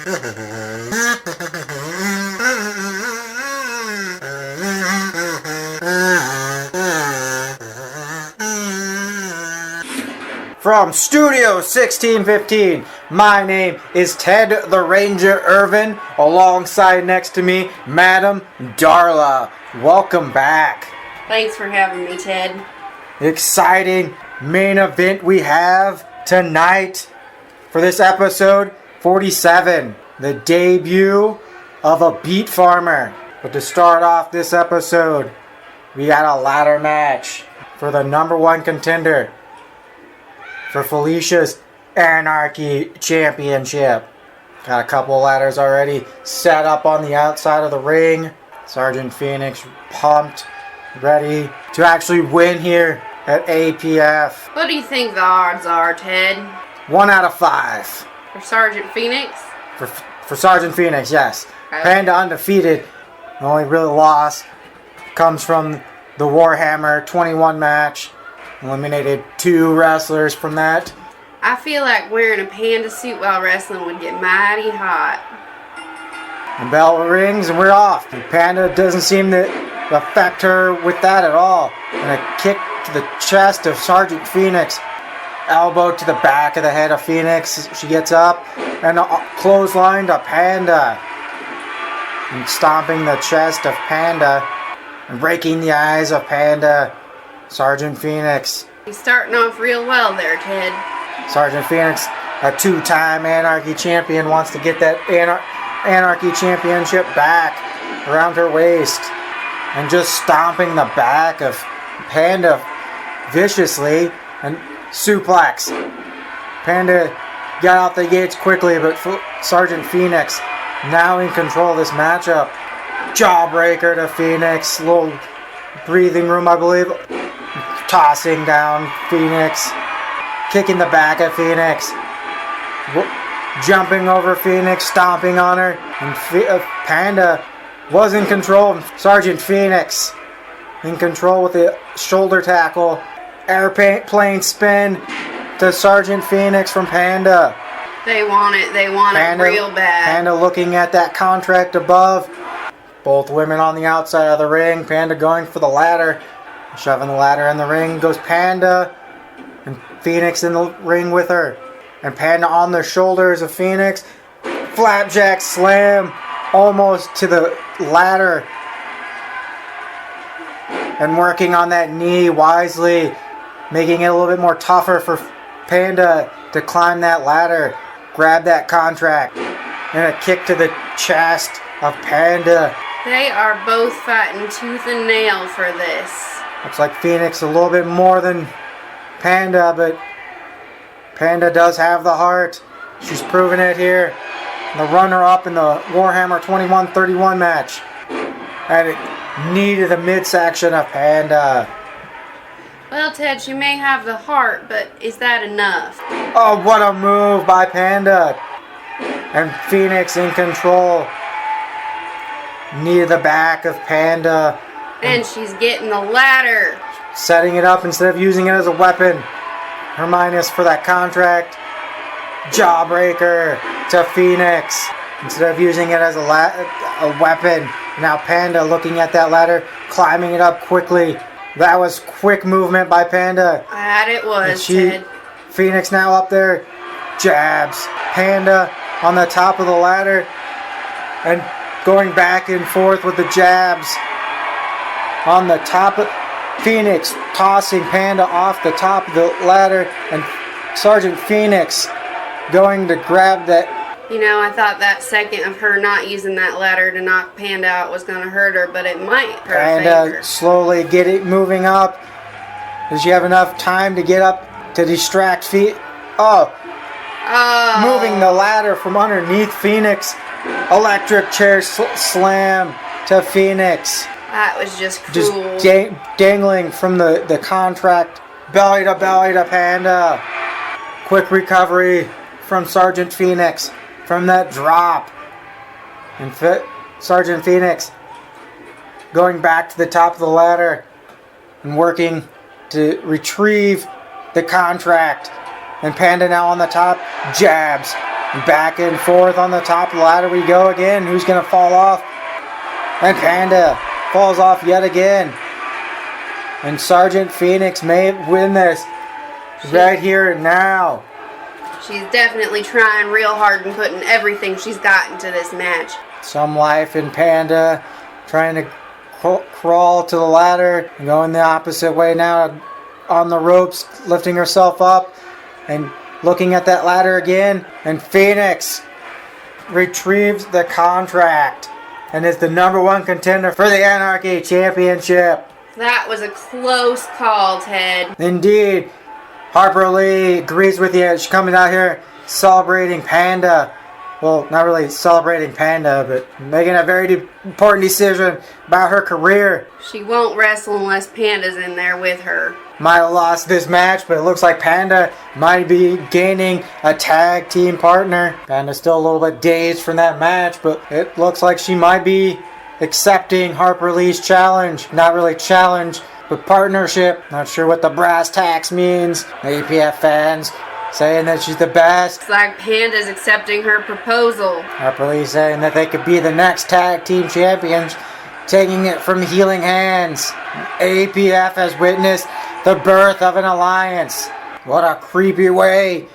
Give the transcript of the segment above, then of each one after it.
From Studio 1615, my name is Ted the Ranger Irvin. Alongside next to me, Madam Darla. Welcome back. Thanks for having me, Ted. Exciting main event we have tonight for this episode 47. The debut of a beet farmer. But to start off this episode, we got a ladder match for the number one contender for Felicia's Anarchy Championship. Got a couple ladders already set up on the outside of the ring. Sergeant Phoenix pumped, ready to actually win here at APF. What do you think the odds are, Ted? 1 out of 5. For Sergeant Phoenix? For Sergeant Phoenix, yes. Okay. Panda undefeated. The only real loss comes from the Warhammer 21 match. Eliminated 2 wrestlers from that. I feel like wearing a panda suit while wrestling would get mighty hot. The bell rings and we're off. And Panda doesn't seem to affect her with that at all. And a kick to the chest of Sergeant Phoenix. Elbow to the back of the head of Phoenix. She gets up and a clothesline to Panda. And stomping the chest of Panda. And breaking the eyes of Panda. Sergeant Phoenix. He's starting off real well there, Ted. Sergeant Phoenix, a 2-time Anarchy champion, wants to get that Anarchy championship back around her waist. And just stomping the back of Panda viciously and suplex. Panda got out the gates quickly, but Sergeant Phoenix now in control of this matchup. Jawbreaker to Phoenix. Little breathing room, I believe. Tossing down Phoenix. Kicking the back of Phoenix. Jumping over Phoenix. Stomping on her. And Panda was in control. Sergeant Phoenix in control with the shoulder tackle. Airplane spin to Sergeant Phoenix from Panda. They want it. They want Panda, it real bad. Panda looking at that contract above. Both women on the outside of the ring. Panda going for the ladder. Shoving the ladder in the ring goes Panda. And Phoenix in the ring with her. And Panda on the shoulders of Phoenix. Flapjack slam almost to the ladder. And working on that knee wisely. Making it a little bit more tougher for Panda to climb that ladder. Grab that contract. And a kick to the chest of Panda. They are both fighting tooth and nail for this. Looks like Phoenix a little bit more than Panda, but Panda does have the heart. She's proven it here. The runner-up in the Warhammer 21-31 match. And it needed the midsection of Panda. Well, Ted, she may have the heart, but is that enough? Oh, what a move by Panda. And Phoenix in control. Near the back of Panda. And she's getting the ladder. Setting it up instead of using it as a weapon. Herminus for that contract. Jawbreaker to Phoenix. Instead of using it as a weapon. Now Panda looking at that ladder. Climbing it up quickly. That was quick movement by Panda. That it was, Ted. Phoenix now up there. Jabs. Panda on the top of the ladder. And going back and forth with the jabs. On the top of Phoenix tossing Panda off the top of the ladder, and Sergeant Phoenix going to grab that. You know, I thought that second of her not using that ladder to knock Panda out was going to hurt her, but it might hurt Panda slowly get it moving up. Does she have enough time to get up to distract Phoenix? Moving the ladder from underneath Phoenix. Electric chair slam to Phoenix. That was just cruel. Just dangling from the contract. Belly to Panda. Quick recovery from Sergeant Phoenix from that drop. And Sergeant Phoenix going back to the top of the ladder and working to retrieve the contract. And Panda now on the top. Jabs. Back and forth on the top of the ladder we go again. Who's going to fall off? And Panda falls off yet again. And Sergeant Phoenix may win this right here and now. She's definitely trying real hard and putting everything she's got into this match. Some life in Panda, trying to crawl to the ladder and going the opposite way now on the ropes, lifting herself up and looking at that ladder again. And Phoenix retrieves the contract and is the #1 contender for the Anarchy Championship. That was a close call, Ted. Indeed. Harper Lee agrees with you. She's coming out here celebrating Panda. Well, not really celebrating Panda, but making a very important decision about her career. She won't wrestle unless Panda's in there with her. Might have lost this match, but it looks like Panda might be gaining a tag team partner. Panda's still a little bit dazed from that match, but it looks like she might be accepting Harper Lee's challenge. Not really challenge, but partnership. Not sure what the brass tacks means. The APF fans saying that she's the best. It's like Panda's accepting her proposal. Harper Lee saying that they could be the next tag team champions, taking it from healing hands. APF has witnessed the birth of an alliance. What a creepy way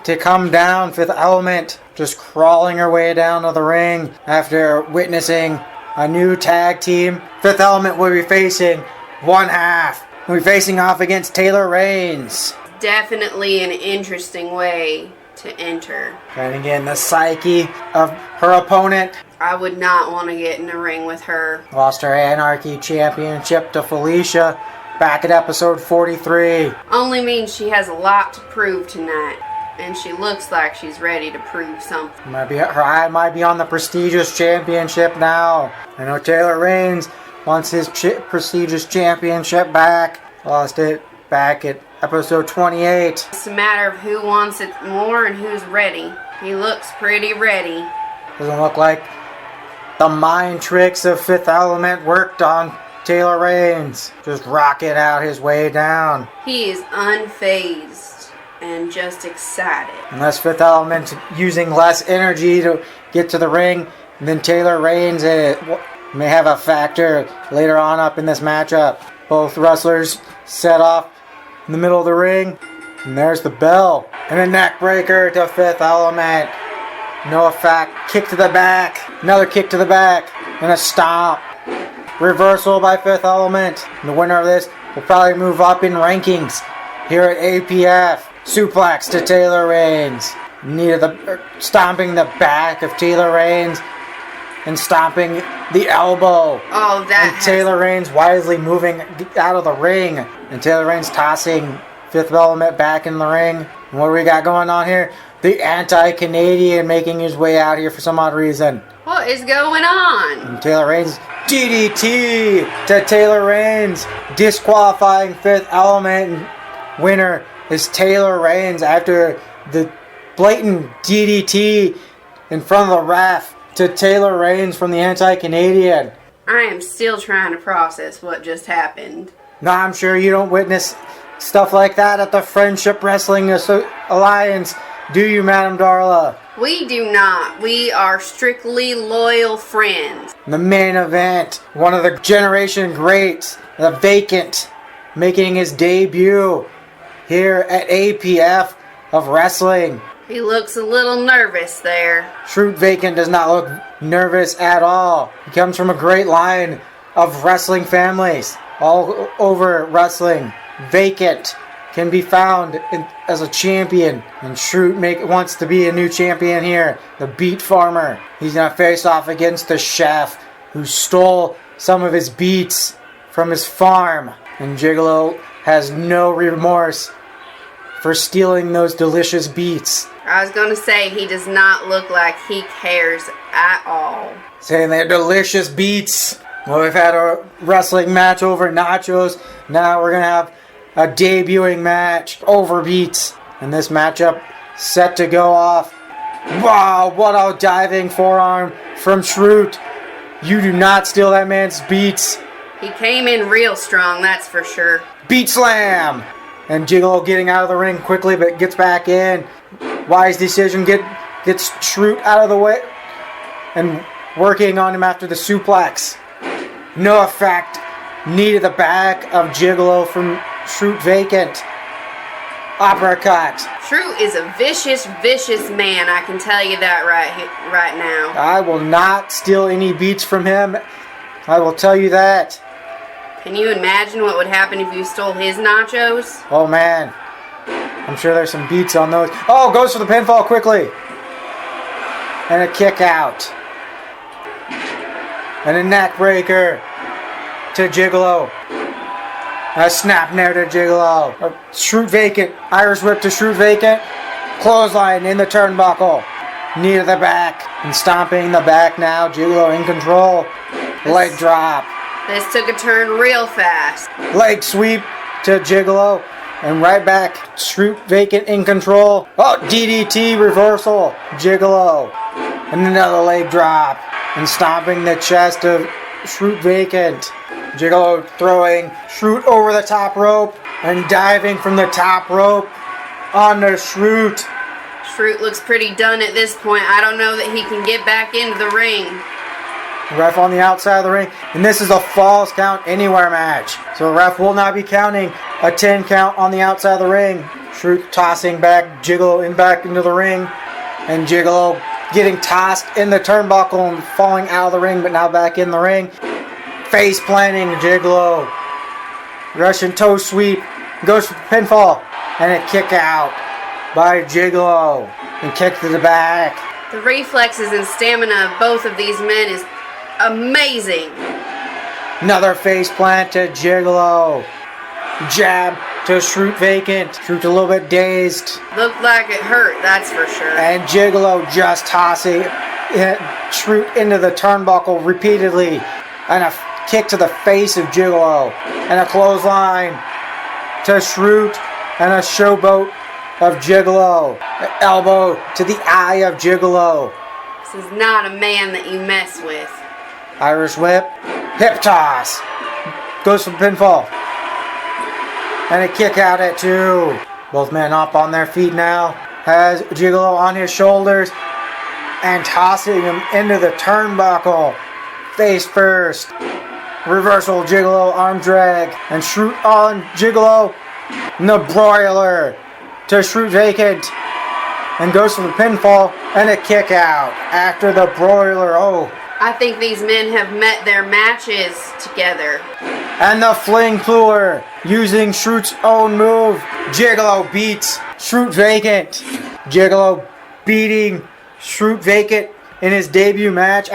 to come down, Fifth Element. Just crawling her way down to the ring after witnessing a new tag team. Fifth Element will be facing one half. We'll be facing off against Taylor Reigns. Definitely an interesting way to enter. Trying to get in the psyche of her opponent. I would not want to get in the ring with her. Lost her Anarchy Championship to Felicia back at episode 43. Only means she has a lot to prove tonight. And she looks like she's ready to prove something. Her eye might be on the prestigious championship now. I know Taylor Reigns wants his prestigious championship back. Lost it back at episode 28. It's a matter of who wants it more and who's ready. He looks pretty ready. Doesn't look like the mind tricks of Fifth Element worked on Taylor Reigns. Just rocking out his way down. He is unfazed and just excited. Unless Fifth Element using less energy to get to the ring, then Taylor Reigns may have a factor later on up in this matchup. Both wrestlers set off in the middle of the ring, and there's the bell. And a neck breaker to Fifth Element. No effect. Kick to the back. Another kick to the back. And a stomp. Reversal by Fifth Element. And the winner of this will probably move up in rankings here at APF. Suplex to Taylor Reigns. Stomping the back of Taylor Reigns. And stomping the elbow. Oh, and Taylor Reigns wisely moving out of the ring. And Taylor Reigns tossing Fifth Element back in the ring. And what do we got going on here? The anti-Canadian making his way out here for some odd reason. What is going on? And Taylor Reigns DDT to Taylor Reigns. Disqualifying Fifth Element. Winner is Taylor Reigns after the blatant DDT in front of the ref to Taylor Reigns from the anti-Canadian. I am still trying to process what just happened. No, I'm sure you don't witness stuff like that at the Friendship Wrestling Alliance, do you, Madam Darla? We do not. We are strictly loyal friends. The main event, one of the generation greats, the Vacant, making his debut here at APF of Wrestling. He looks a little nervous there. Truth Vacant does not look nervous at all. He comes from a great line of wrestling families all over wrestling. Vacant can be found as a champion, and Schrute wants to be a new champion here. The Beet Farmer. He's going to face off against the chef who stole some of his beets from his farm. And Gigolo has no remorse for stealing those delicious beets. I was going to say, he does not look like he cares at all. Saying they're delicious beets. Well, we've had a wrestling match over nachos. Now we're going to have a debuting match over beets. And this matchup set to go off. Wow, what a diving forearm from Schrute. You do not steal that man's beets. He came in real strong, that's for sure. Beat slam! And Gigolo getting out of the ring quickly, but gets back in. Wise decision, gets Schrute out of the way and working on him after the suplex. No effect. Knee to the back of Gigolo from Schrute vacant. Uppercut. Schrute is a vicious, vicious man. I can tell you that right now. I will not steal any beats from him. I will tell you that. Can you imagine what would happen if you stole his nachos? Oh man. I'm sure there's some beats on those. Oh, goes for the pinfall quickly. And a kick out. And a neck breaker to Gigolo. A snap nair to Gigolo. A Schrute vacant. Irish whip to Schrute vacant. Clothesline in the turnbuckle. Knee to the back. And stomping the back now. Gigolo in control. Leg drop. This took a turn real fast. Leg sweep to Gigolo. And right back. Schrute vacant in control. Oh, DDT reversal. Gigolo. And another leg drop. And stomping the chest of Schrute vacant. Gigolo throwing Schrute over the top rope and diving from the top rope onto Schrute. Schrute looks pretty done at this point. I don't know that he can get back into the ring. Ref on the outside of the ring. And this is a Falls Count Anywhere match. So the ref will not be counting a 10 count on the outside of the ring. Schrute tossing back Gigolo back into the ring. And Gigolo getting tossed in the turnbuckle and falling out of the ring, but now back in the ring. Face planting Gigolo. Russian toe sweep. Goes for the pinfall. And a kick out by Gigolo. And kick to the back. The reflexes and stamina of both of these men is amazing. Another face plant to Gigolo. Jab to Schrute vacant. Schrute a little bit dazed. Looked like it hurt, that's for sure. And Gigolo just tossing Schrute into the turnbuckle repeatedly. And a kick to the face of Gigolo. And a clothesline to Schrute. And a showboat of Gigolo. An elbow to the eye of Gigolo. This is not a man that you mess with. Irish whip. Hip toss. Goes for pinfall. And a kick out at 2. Both men up on their feet now. Has Gigolo on his shoulders. And tossing him into the turnbuckle. Face first. Reversal Gigolo arm drag. And Schrute on Gigolo. And the broiler to Schrute vacant. And goes for the pinfall. And a kick out after the broiler. Oh. I think these men have met their matches together. And the fling fluer using Schrute's own move. Gigolo beats Schrute vacant. Gigolo beating Schrute vacant in his debut match,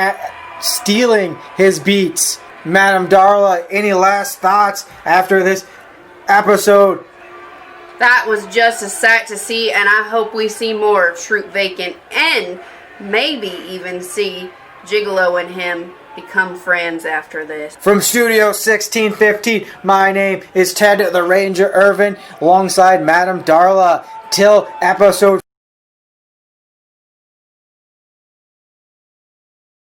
stealing his beats. Madame Darla, any last thoughts after this episode? That was just a sight to see, and I hope we see more of Schrute vacant and maybe even see Gigolo and him become friends after this. From Studio 1615, my name is Ted the Ranger Irvin alongside Madame Darla. Till episode